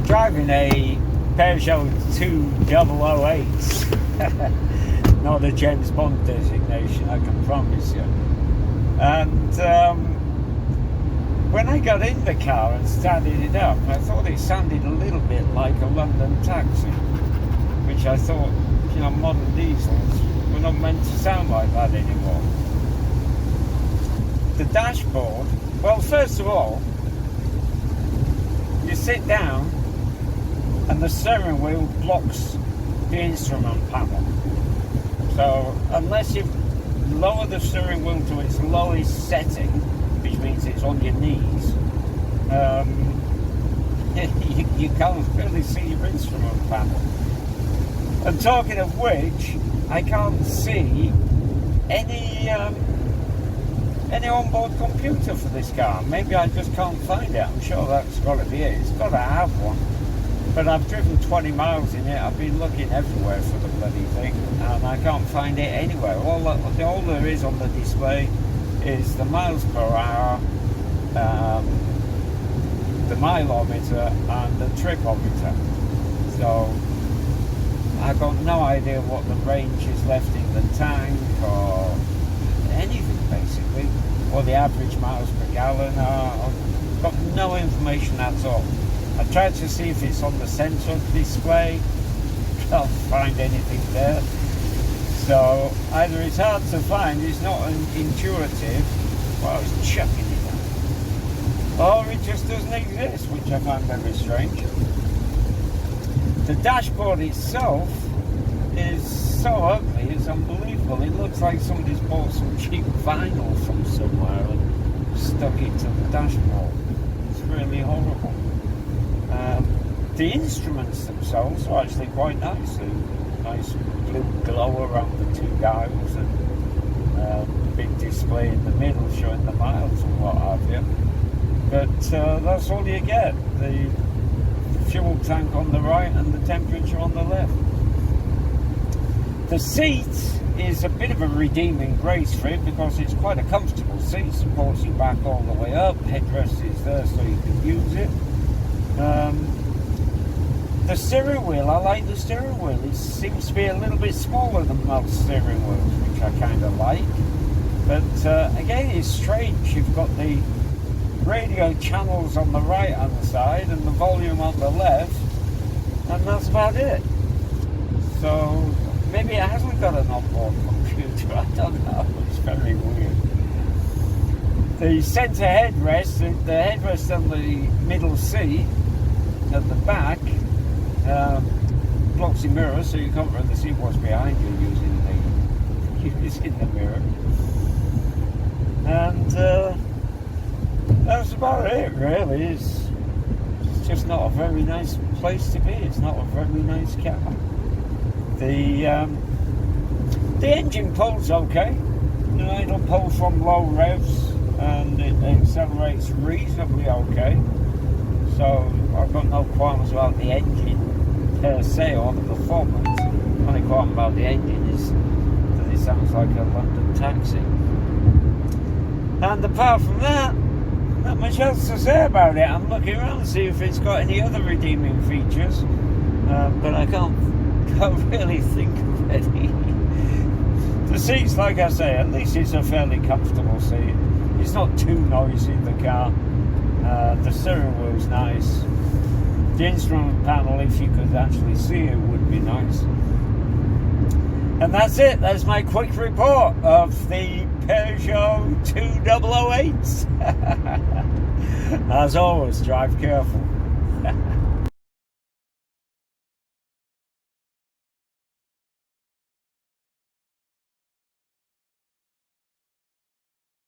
driving a Peugeot 2008. Not a James Bond designation, I can promise you. And when I got in the car and started it up, I thought it sounded a little bit like a London taxi, which I thought, you know, modern diesels were not meant to sound like that anymore. The dashboard, well, first of all, you sit down and the steering wheel blocks the instrument panel. So unless you lower the steering wheel to its lowest setting, which means it's on your knees, you can't really see your instrument panel. And talking of which, I can't see any onboard computer for this car. Maybe I just can't find it. I'm sure that's got to be it. It's got to have one. But I've driven 20 miles in it. I've been looking everywhere for the bloody thing, and I can't find it anywhere. All there is on the display is the miles per hour, the mileometer, and the tripometer. So I've got no idea what the range is left in the tank or anything basically, or the average miles per gallon. I've got no information at all. I tried to see if it's on the sensor display, can't find anything there. So either it's hard to find, it's not intuitive, well, it's chucking it out, or it just doesn't exist, which I find very strange. The dashboard itself is so ugly, it's unbelievable. It looks like somebody's bought some cheap vinyl from somewhere and stuck it to the dashboard. It's really horrible. The instruments themselves are actually quite nice. A nice blue glow around the two dials and a big display in the middle showing the miles and what have you. But that's all you get. The fuel tank on the right and the temperature on the left. The seat is a bit of a redeeming grace for it because it's quite a comfortable seat. Supports your back all the way up. Headrest is there so you can use it. The steering wheel, I like the steering wheel. It seems to be a little bit smaller than most steering wheels, which I kind of like. But again, it's strange. You've got the radio channels on the right hand side and the volume on the left, and that's about it. So maybe it hasn't got an onboard computer, I don't know. It's very weird. The centre headrest, the headrest on the middle seat at the back, blocks the mirror so you can't really see what's behind you using the mirror. And that's about it really. It's just not a very nice place to be. It's not a very nice car. The engine pulls okay. You know, it'll pull from low revs and it accelerates reasonably okay. So I've got no qualms about the engine per se or the performance. The only qualm about the engine is that it sounds like a London taxi. And apart from that, not much else to say about it. I'm looking around to see if it's got any other redeeming features, but I can't really think of any. The seats, like I say, at least it's a fairly comfortable seat. It's not too noisy, the car. The steering wheel's nice. The instrument panel, if you could actually see it, would be nice. And that's it. That's my quick report of the Peugeot 2008. As always, drive careful.